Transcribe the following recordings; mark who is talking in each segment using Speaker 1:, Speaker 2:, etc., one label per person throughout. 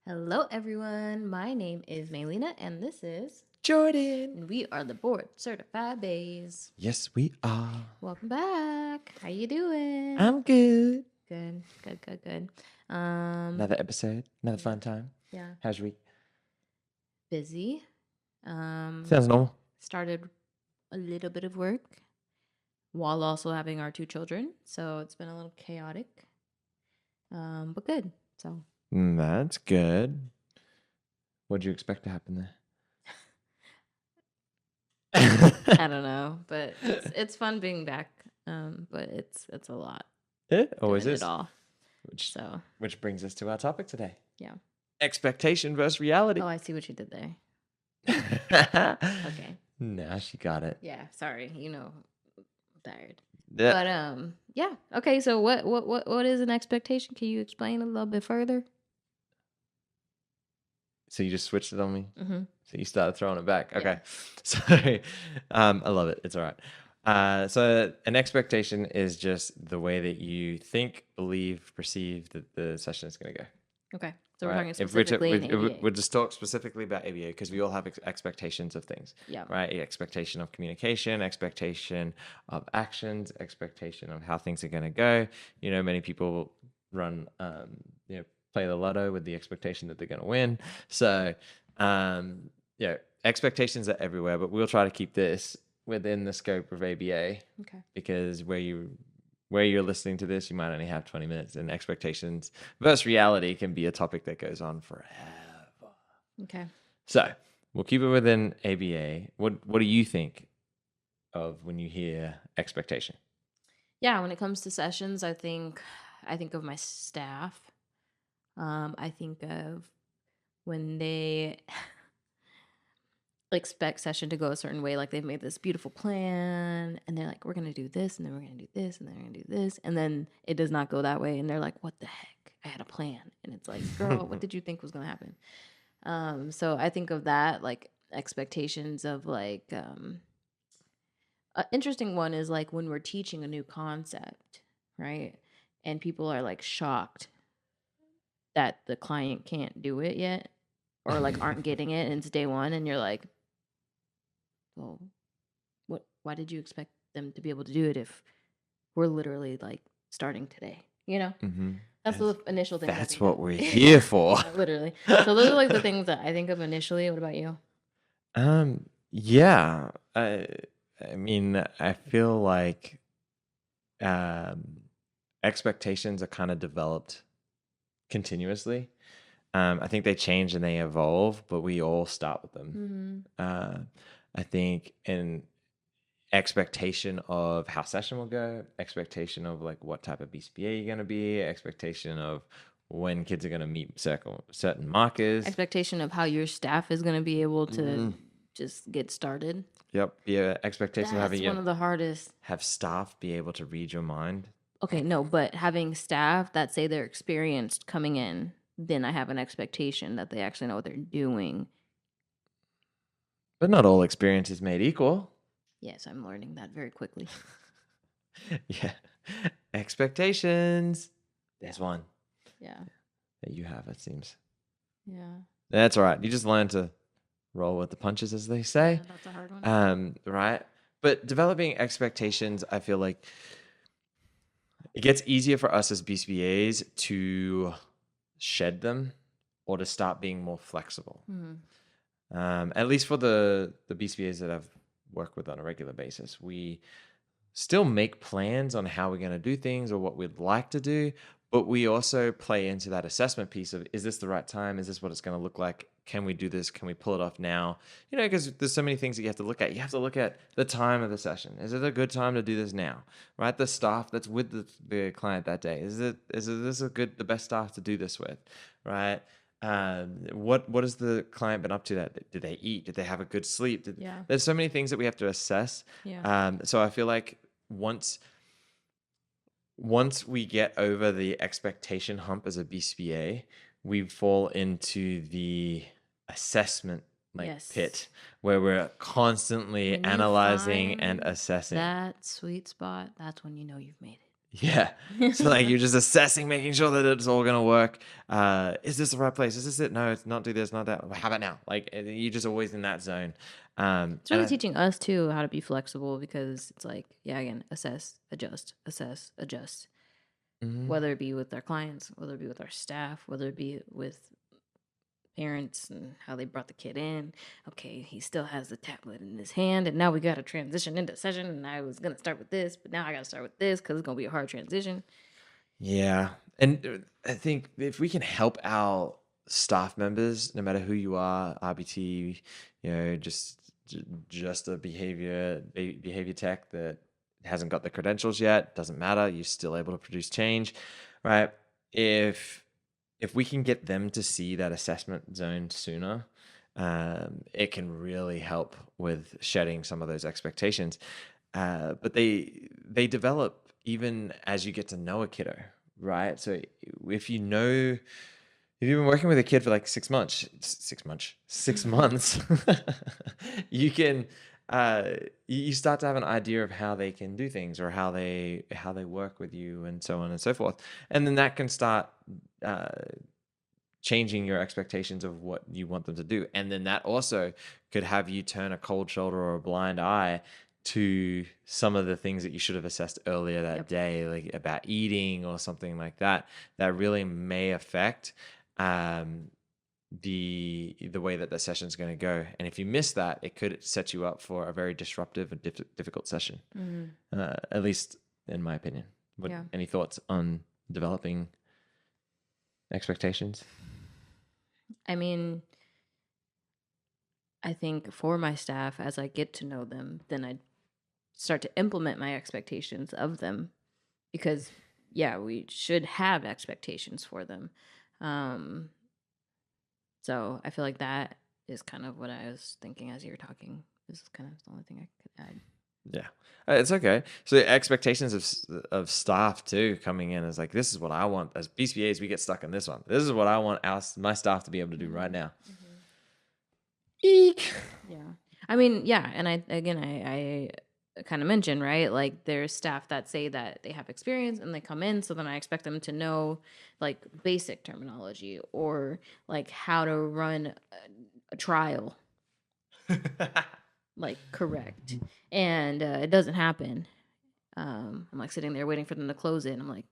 Speaker 1: Hello, everyone. My name is Melina, and this is,
Speaker 2: Jordan.
Speaker 1: and we are the board certified bays.
Speaker 2: Yes, we are.
Speaker 1: Welcome back. How you doing?
Speaker 2: I'm good.
Speaker 1: Good, good, good, good.
Speaker 2: Another episode, another
Speaker 1: Yeah.
Speaker 2: fun time.
Speaker 1: Yeah,
Speaker 2: How's your week?
Speaker 1: busy.
Speaker 2: Sounds normal.
Speaker 1: Started a little bit of work while also having our two children, so it's been a little chaotic. But good. So
Speaker 2: That's good. What'd you expect to happen there?
Speaker 1: I don't know, but it's fun being back. But it's a lot
Speaker 2: It always
Speaker 1: doing
Speaker 2: is.
Speaker 1: it all.
Speaker 2: Which
Speaker 1: So
Speaker 2: brings us to our topic today.
Speaker 1: yeah.
Speaker 2: Expectation versus reality.
Speaker 1: Oh, I see what you did there. Okay.
Speaker 2: Nah, she got it.
Speaker 1: Yeah, sorry. I'm tired.
Speaker 2: Yeah.
Speaker 1: But yeah. Okay, so what is an expectation? Can you explain a little bit further?
Speaker 2: So you just switched it on me.
Speaker 1: Mm-hmm.
Speaker 2: So you started throwing it back.
Speaker 1: Yeah.
Speaker 2: Okay. Sorry. I love it. It's all right. So an expectation is just the way that you think, believe, perceive that the session is going to go.
Speaker 1: Okay. So we're
Speaker 2: Right?
Speaker 1: talking specifically in ABA.
Speaker 2: We'll just talk specifically about ABA because we all have expectations of things.
Speaker 1: Yeah.
Speaker 2: Right? Expectation of communication, expectation of actions, expectation of how things are going to go. Many people run, play the lotto with the expectation that they're going to win. So, expectations are everywhere, but we'll try to keep this within the scope of ABA.
Speaker 1: Okay.
Speaker 2: Because where you're listening to this, you might only have 20 minutes, and expectations versus reality can be a topic that goes on forever.
Speaker 1: Okay.
Speaker 2: So we'll keep it within ABA. What do you think of when you hear expectation?
Speaker 1: Yeah, when it comes to sessions, I think of my staff. I think of when they expect session to go a certain way, like they've made this beautiful plan and they're like, we're gonna do this and then we're gonna do this and then we're gonna do this, and then it does not go that way and they're like, what the heck, I had a plan. And it's like, girl, what did you think was gonna happen? So I think of that, like expectations of like an interesting one is like when we're teaching a new concept, right, and people are like shocked that the client can't do it yet or like aren't getting it and it's day one, and you're like, well, why did you expect them to be able to do it if we're literally like starting today?
Speaker 2: Mm-hmm.
Speaker 1: That's the initial thing.
Speaker 2: That's what we're here for.
Speaker 1: Literally. So those are like the things that I think of initially. What about you?
Speaker 2: Yeah. I mean, I feel like expectations are kind of developed continuously. I think they change and they evolve, but we all start with them. I think an expectation of how session will go, expectation of like what type of BCBA you're going to be, expectation of when kids are going to meet certain markers,
Speaker 1: Expectation of how your staff is going to be able to just get started.
Speaker 2: Yep. Yeah. Expectation of
Speaker 1: That's
Speaker 2: having
Speaker 1: one of the hardest.
Speaker 2: have staff be able to read your mind.
Speaker 1: Okay, no, but having staff that say they're experienced coming in, then I have an expectation that they actually know what they're doing.
Speaker 2: But not all experience is made equal.
Speaker 1: Yes, I'm learning that very quickly.
Speaker 2: Yeah. Expectations. There's one
Speaker 1: Yeah.
Speaker 2: that you have, it seems.
Speaker 1: Yeah.
Speaker 2: That's all right. You just learn to roll with the punches, as they say.
Speaker 1: Yeah, that's a hard one.
Speaker 2: Right. But developing expectations, I feel like it gets easier for us as BCBAs to shed them or to start being more flexible. At least for the BCBAs that I've worked with on a regular basis, we still make plans on how we're going to do things or what we'd like to do, but we also play into that assessment piece of, is this the right time? Is this what it's going to look like? Can we do this? Can we pull it off now? Because there's so many things that you have to look at. You have to look at the time of the session. Is it a good time to do this now? Right? The staff that's with the client that day. Is this the best staff to do this with? Right? What has the client been up to? That did they eat? Did they have a good sleep? There's so many things that we have to assess. So I feel like once we get over the expectation hump as a BCBA, we fall into the assessment pit where we're constantly analyzing and assessing.
Speaker 1: That sweet spot, that's when you know you've made it.
Speaker 2: Yeah. So like you're just assessing, making sure that it's all gonna work. Is this the right place? Is this it? No, it's not. Do this, not that. How about now? Like you're just always in that zone.
Speaker 1: It's
Speaker 2: And
Speaker 1: really teaching us too how to be flexible because it's like, yeah, again, assess, adjust.
Speaker 2: mhm.
Speaker 1: Whether it be with our clients, whether it be with our staff, whether it be with parents and how they brought the kid in. Okay, he still has the tablet in his hand, and now we got to transition into session. And I was gonna start with this, but now I got to start with this because it's gonna be a hard transition.
Speaker 2: Yeah. And I think if we can help our staff members, no matter who you are, RBT, just a behavior tech that hasn't got the credentials yet, doesn't matter. You're still able to produce change, right? If if we can get them to see that assessment zone sooner, it can really help with shedding some of those expectations. But they develop even as you get to know a kiddo, right? So if you know if you've been working with a kid for like 6 months, you can you start to have an idea of how they can do things or how they work with you and so on and so forth, and then that can start uh, changing your expectations of what you want them to do. And then that also could have you turn a cold shoulder or a blind eye to some of the things that you should have assessed earlier that
Speaker 1: Yep.
Speaker 2: day, like about eating or something like that, that really may affect um, the way that session is going to go. And if you miss that, it could set you up for a very disruptive and difficult session,
Speaker 1: Hmm.
Speaker 2: at least in my opinion.
Speaker 1: Yeah.
Speaker 2: Any thoughts on developing expectations?
Speaker 1: I mean, I think for my staff, as I get to know them, then I start to implement my expectations of them because, yeah, we should have expectations for them. Um, so I feel like that is kind of what I was thinking as you were talking. This is kind of the only thing I could add.
Speaker 2: Yeah, it's okay. So the expectations of staff too coming in is like, this is what I want as BCBAs. We get stuck in this one. This is what I want my staff to be able to do right
Speaker 1: Mm-hmm.
Speaker 2: now.
Speaker 1: Mm-hmm.
Speaker 2: Eek.
Speaker 1: Yeah. I mean, yeah, and I kind of mentioned, right? Like there's staff that say that they have experience and they come in, so then I expect them to know like basic terminology or like how to run a trial like correct. And it doesn't happen. I'm like sitting there waiting for them to close it and I'm like,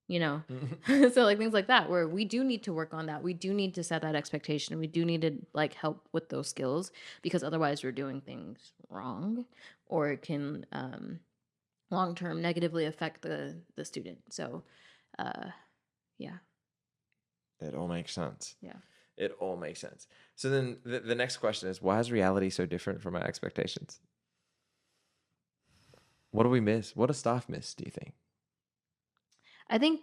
Speaker 1: you know. So like things like that where we do need to work on that. We do need to set that expectation. We do need to like help with those skills because otherwise we're doing things wrong or it can long term negatively affect the student. So uh yeah.
Speaker 2: It all makes sense.
Speaker 1: Yeah.
Speaker 2: It all makes sense. So then the next question is, why is reality so different from our expectations? What do we miss? What does staff miss, do you think?
Speaker 1: I think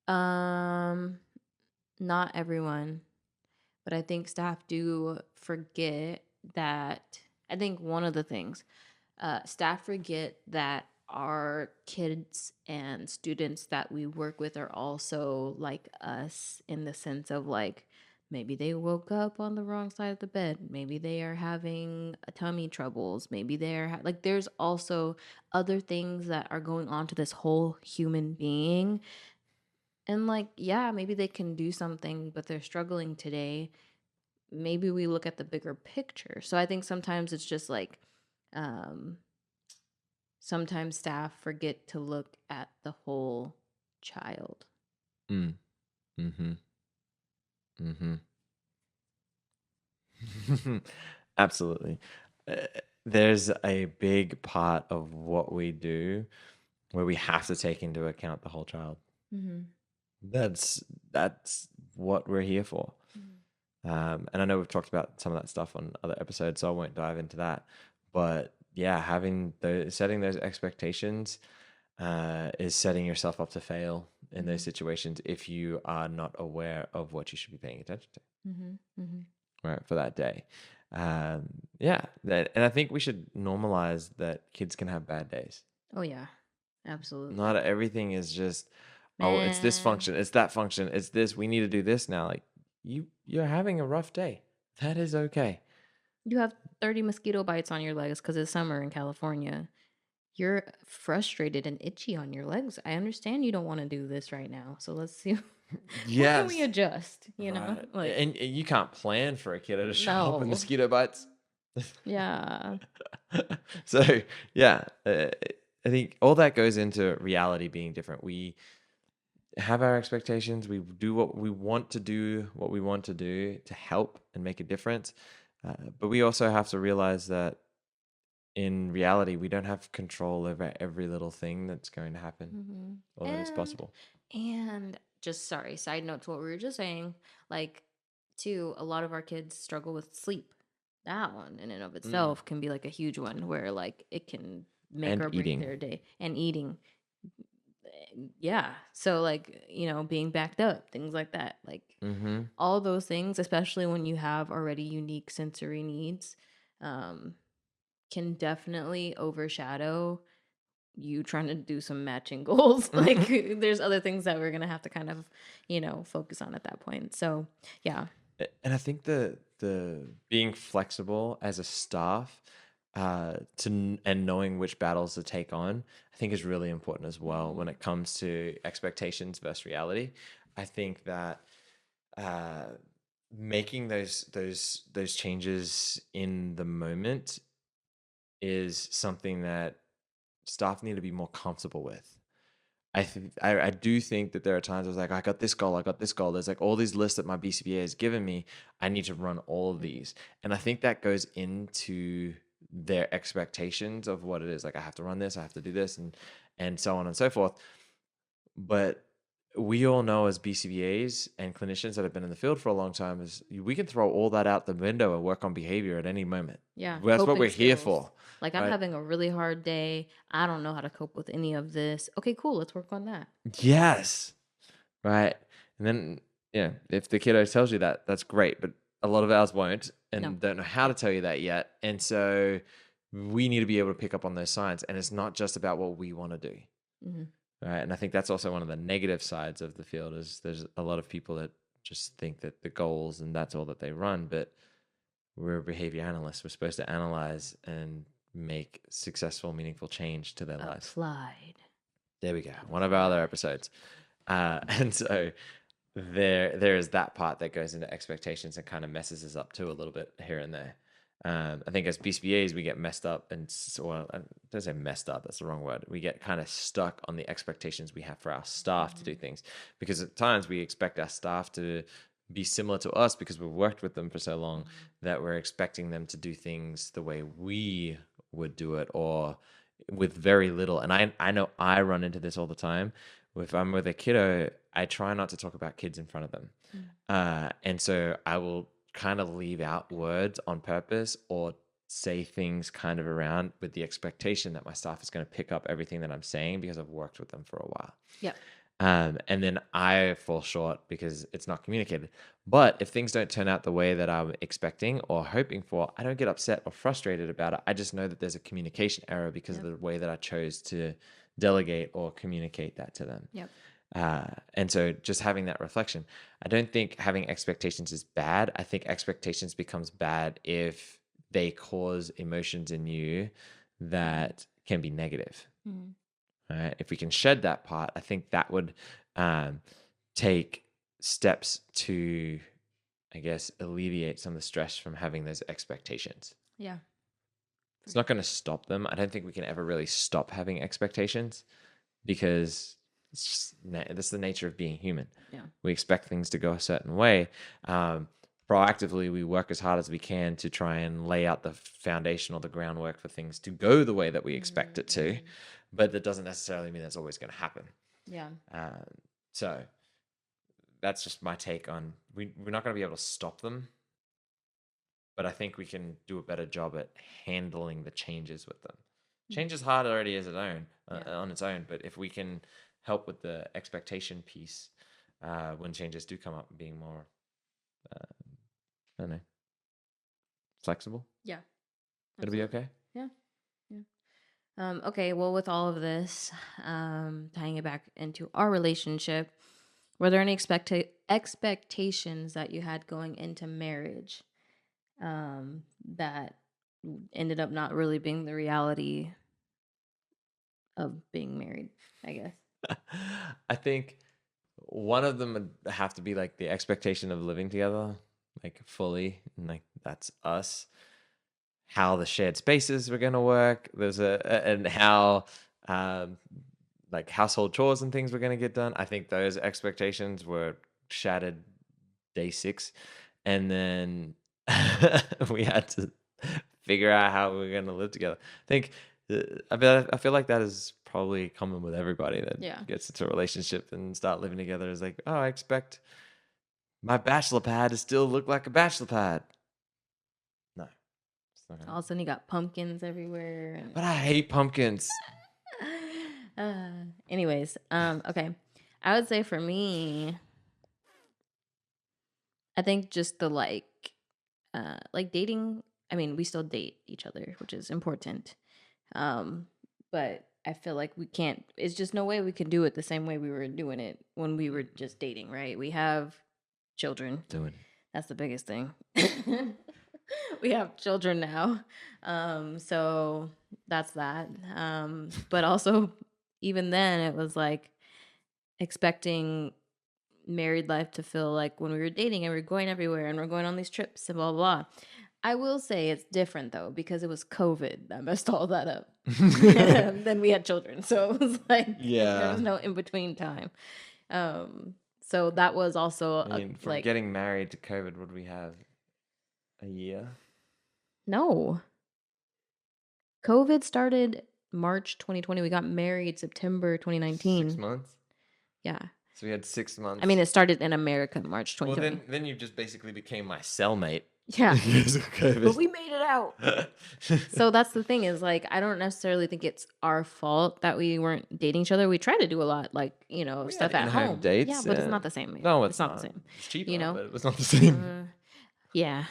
Speaker 1: um not everyone, but I think staff do forget that I think one of the things staff forget that our kids and students that we work with are also like us in the sense of like maybe they woke up on the wrong side of the bed, maybe they are having a tummy troubles, maybe they're like there's also other things that are going on to this whole human being, and like yeah, maybe they can do something but they're struggling today. Maybe we look at the bigger picture. So I think sometimes it's just like um sometimes staff forget to look at the whole child.
Speaker 2: Mm. Mm-hmm. Mm-hmm. Absolutely. Uh, there's a big part of what we do where we have to take into account the whole child.
Speaker 1: Mhm.
Speaker 2: That's what we're here for.
Speaker 1: Mhm.
Speaker 2: And I know we've talked about some of that stuff on other episodes, so I won't dive into that. But yeah, setting those expectations is setting yourself up to fail in those
Speaker 1: Mhm.
Speaker 2: situations if you are not aware of what you should be paying attention to,
Speaker 1: Mhm. Mhm.
Speaker 2: right, for that day. Um, yeah, and I think we should normalize that kids can have bad days.
Speaker 1: Oh yeah. Absolutely.
Speaker 2: Not everything is just, oh, it's this
Speaker 1: Man,
Speaker 2: function, it's that function, it's this, we need to do this now. Like you're having a rough day. That is okay.
Speaker 1: you have 30 mosquito bites on your legs cuz it's summer in California. You're frustrated and itchy on your legs. I understand you don't want to do this right now. So let's see what can we
Speaker 2: Yes.
Speaker 1: adjust, you know?
Speaker 2: Right.
Speaker 1: Like,
Speaker 2: And you can't plan for a kiddo to show up with
Speaker 1: no.
Speaker 2: mosquito bites.
Speaker 1: Yeah.
Speaker 2: So, yeah, I think all that goes into reality being different. We have our expectations. We do what we want to do, what we want to do to help and make a difference. But we also have to realize that in reality, we don't have control over every little thing that's going to happen
Speaker 1: hmm
Speaker 2: or that is
Speaker 1: And
Speaker 2: possible.
Speaker 1: and just sorry, side note to what we were just saying, like too, a lot of our kids struggle with sleep. That one in and of
Speaker 2: Mm.
Speaker 1: itself can be like a huge one where like it can make
Speaker 2: And
Speaker 1: or break
Speaker 2: eating.
Speaker 1: their day. And eating. Yeah. So like, being backed up, things like that. Like
Speaker 2: Mm-hmm.
Speaker 1: all those things, especially when you have already unique sensory needs, um, can definitely overshadow you trying to do some matching goals. Like
Speaker 2: Mm-hmm.
Speaker 1: there's other things that we're gonna have to kind of, focus on at that point. So yeah.
Speaker 2: And I think the being flexible as a staff and knowing which battles to take on, I think is really important as well when
Speaker 1: Mhm.
Speaker 2: it comes to expectations versus reality. I think that uh, making those changes in the moment is something that staff need to be more comfortable with. I do think that there are times I was like, I got this goal, I got this goal. There's like all these lists that my BCBA has given me. I need to run all of these. And I think that goes into their expectations of what it is. Like I have to run this, I have to do this, and so on and so forth. But we all know as BCBAs and clinicians that have been in the field for a long time is we can throw all that out the window and work on behavior at any moment.
Speaker 1: Yeah,
Speaker 2: That's what
Speaker 1: coping
Speaker 2: we're here
Speaker 1: skills.
Speaker 2: for,
Speaker 1: Like I'm
Speaker 2: right?
Speaker 1: having a really hard day. I don't know how to cope with any of this. Okay, cool. Let's work on that.
Speaker 2: Yes. Right. And then, yeah, if the kiddo tells you that, that's great. But a lot of ours won't
Speaker 1: No.
Speaker 2: and don't know how to tell you that yet. And so we need to be able to pick up on those signs. And it's not just about what we want to do.
Speaker 1: hmm
Speaker 2: Right. And I think that's also one of the negative sides of the field is there's a lot of people that just think that the goals and that's all that they run. But we're behavior analysts. We're supposed to analyze and make successful, meaningful change to their lives.
Speaker 1: Applied.
Speaker 2: There we go. One of our other
Speaker 1: Applied.
Speaker 2: episodes. And so there is that part that goes into expectations and kind of messes us up too a little bit here and there. I think as BCBAs we get messed up and well, I don't say messed up, that's the wrong word. We get kind of stuck on the expectations we have for our staff to do
Speaker 1: hmm
Speaker 2: things because at times we expect our staff to be similar to us because we've worked with them for so long
Speaker 1: hmm
Speaker 2: that we're expecting them to do things the way we would do it or with very little. And I know I run into this all the time. If I'm with a kiddo, I try not to talk about kids in front of them. And so I will kind of leave out words on purpose or say things kind of around with the expectation that my staff is going to pick up everything that I'm saying because I've worked with them for a while.
Speaker 1: Yep.
Speaker 2: And then I fall short because it's not communicated. But if things don't turn out the way that I'm expecting or hoping for, I don't get upset or frustrated about it. I just know that there's a communication error because of
Speaker 1: Yep.
Speaker 2: the way that I chose to delegate or communicate that to them.
Speaker 1: Yep.
Speaker 2: And so just having that reflection, I don't think having expectations is bad. I think expectations becomes bad if they cause emotions in you
Speaker 1: hmm
Speaker 2: that can be negative.
Speaker 1: hmm
Speaker 2: Right? If we can shed that part, I think that would um, take steps to, I guess, alleviate some of the stress from having those expectations.
Speaker 1: Yeah, for
Speaker 2: It's not
Speaker 1: sure.
Speaker 2: going to stop them. I don't think we can ever really stop having expectations because it's just that's the nature of being human.
Speaker 1: Yeah.
Speaker 2: We expect things to go a certain way. Um, Proactively, we work as hard as we can to try and lay out the foundation or the groundwork for things to go the way that we expect it to.
Speaker 1: Mm-hmm.
Speaker 2: But that doesn't necessarily mean that's always going to happen.
Speaker 1: Yeah.
Speaker 2: Um, so that's just my take on we're not going to be able to stop them, but I think we can do a better job at handling the changes with them. Change is
Speaker 1: hmm
Speaker 2: hard already as its own
Speaker 1: Yeah.
Speaker 2: on its own, but if we can help with the expectation piece when changes do come up, being more I don't know flexible,
Speaker 1: Yeah.
Speaker 2: it'll be
Speaker 1: Absolutely.
Speaker 2: okay.
Speaker 1: Yeah. Yeah. Okay, well, with all of this, tying it back into our relationship, were there any expectations that you had going into marriage that ended up not really being the reality of being married, I guess.
Speaker 2: I think one of them would have to be like the expectation of living together, like fully, and like that's us. How the shared spaces were going to work. And how um, like household chores and things were going to get done. I think those expectations were shattered day 6, and then we had to figure out how we were going to live together. I think I feel like that is probably common with everybody that
Speaker 1: Yeah.
Speaker 2: gets into a relationship and start living together. Is like, oh, I expect my bachelor pad to still look like a bachelor pad. No, it's not gonna
Speaker 1: All of a sudden, you got pumpkins everywhere.
Speaker 2: But I hate pumpkins.
Speaker 1: Anyways, okay. I would say for me, I think just the like dating. I mean, we still date each other, which is important. But I feel like we can't. It's just no way we can do it the same way we were doing it when we were just dating, right? We have children.
Speaker 2: Doing it.
Speaker 1: That's the biggest thing. We have children now. So that's that. But also, even then, it was like expecting married life to feel like when we were dating and we are going everywhere and we're going on these trips and blah, blah, blah. I will say it's different though, because it was COVID that messed all that up. Then we had children. So it was like, there
Speaker 2: Yeah.
Speaker 1: was no in between time. So that was also
Speaker 2: I mean, from getting married to COVID, what do we have? A year?
Speaker 1: No. COVID started March 2020. We got married September 2019.
Speaker 2: 6 months?
Speaker 1: Yeah.
Speaker 2: So we had 6 months.
Speaker 1: I mean, it started in America March 2020.
Speaker 2: Well, then you just basically became my cellmate.
Speaker 1: Yeah.
Speaker 2: Because of COVID.
Speaker 1: But we made it out. So that's the thing is like, I don't necessarily think it's our fault that we weren't dating each other. We tried to do a lot, like, you know,
Speaker 2: We
Speaker 1: stuff
Speaker 2: had
Speaker 1: at
Speaker 2: in-home
Speaker 1: home.
Speaker 2: dates,
Speaker 1: Yeah, but it's
Speaker 2: yeah.
Speaker 1: not the same.
Speaker 2: No,
Speaker 1: it's not the same.
Speaker 2: It's cheaper,
Speaker 1: You know?
Speaker 2: but it's not the same.
Speaker 1: Yeah.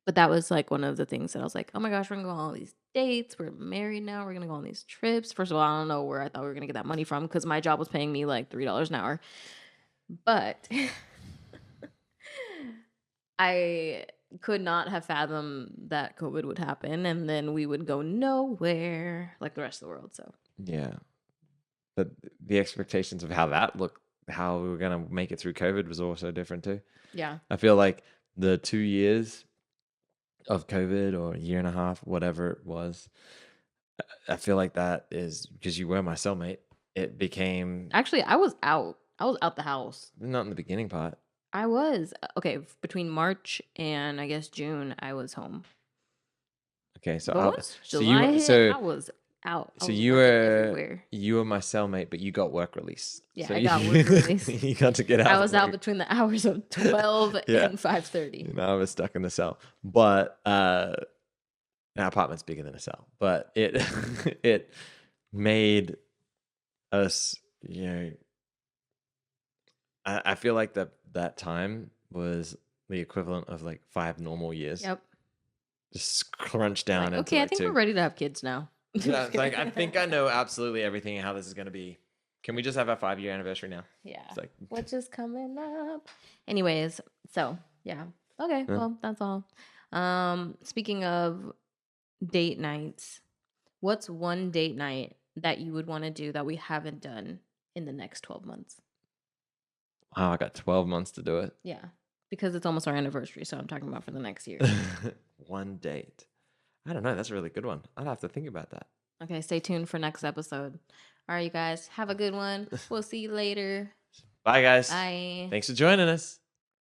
Speaker 1: But that was like one of the things that I was like, oh my gosh, we're gonna go on all these dates. We're married now. We're gonna go on these trips. First of all, I don't know where I thought we were gonna get that money from because my job was paying me like $3 an hour. But I could not have fathomed that COVID would happen and then we would go nowhere like the rest of the world. So
Speaker 2: Yeah. But the expectations of how that looked, how we were going to make it through COVID was also different too.
Speaker 1: yeah.
Speaker 2: I feel like the 2 years of COVID or a year and a half, whatever it was, I feel like that is because you were my cellmate. It became
Speaker 1: Actually, I was out. I was out the house.
Speaker 2: not in the beginning part.
Speaker 1: I was. Okay, between March and I guess June, I was home.
Speaker 2: Okay, so
Speaker 1: But once
Speaker 2: so
Speaker 1: July
Speaker 2: you
Speaker 1: hit,
Speaker 2: so
Speaker 1: I was out. I
Speaker 2: so
Speaker 1: was
Speaker 2: you
Speaker 1: working
Speaker 2: were
Speaker 1: everywhere.
Speaker 2: you were my cellmate, but you got work release.
Speaker 1: Yeah,
Speaker 2: So
Speaker 1: I got work release.
Speaker 2: You got to get out.
Speaker 1: I
Speaker 2: of
Speaker 1: was out
Speaker 2: work.
Speaker 1: between the hours of 12
Speaker 2: Yeah.
Speaker 1: and 5:30.
Speaker 2: And I was stuck in the cell. But our apartment's bigger than a cell. But it it made us, you know, I feel like that time was the equivalent of like 5 normal years.
Speaker 1: Yep.
Speaker 2: Just crunched down
Speaker 1: Like,
Speaker 2: into
Speaker 1: okay, I
Speaker 2: like
Speaker 1: think
Speaker 2: 2.
Speaker 1: we're ready to have kids now.
Speaker 2: Yeah, it's like I think I know absolutely everything and how this is going to be. Can we just have our 5-year anniversary now?
Speaker 1: Yeah.
Speaker 2: It's like
Speaker 1: Which is coming up. Anyways, so yeah. Okay,
Speaker 2: Yeah.
Speaker 1: well, that's all. Speaking of date nights, what's one date night that you would want to do that we haven't done in the next 12 months?
Speaker 2: wow, I got 12 months to do it.
Speaker 1: Yeah. Because it's almost our anniversary, so I'm talking about for the next year.
Speaker 2: One date. I don't know. That's a really good one. I'd have to think about that.
Speaker 1: Okay, stay tuned for next episode. All right, you guys, have a good one. We'll see you later.
Speaker 2: Bye, guys.
Speaker 1: Bye.
Speaker 2: Thanks for joining us.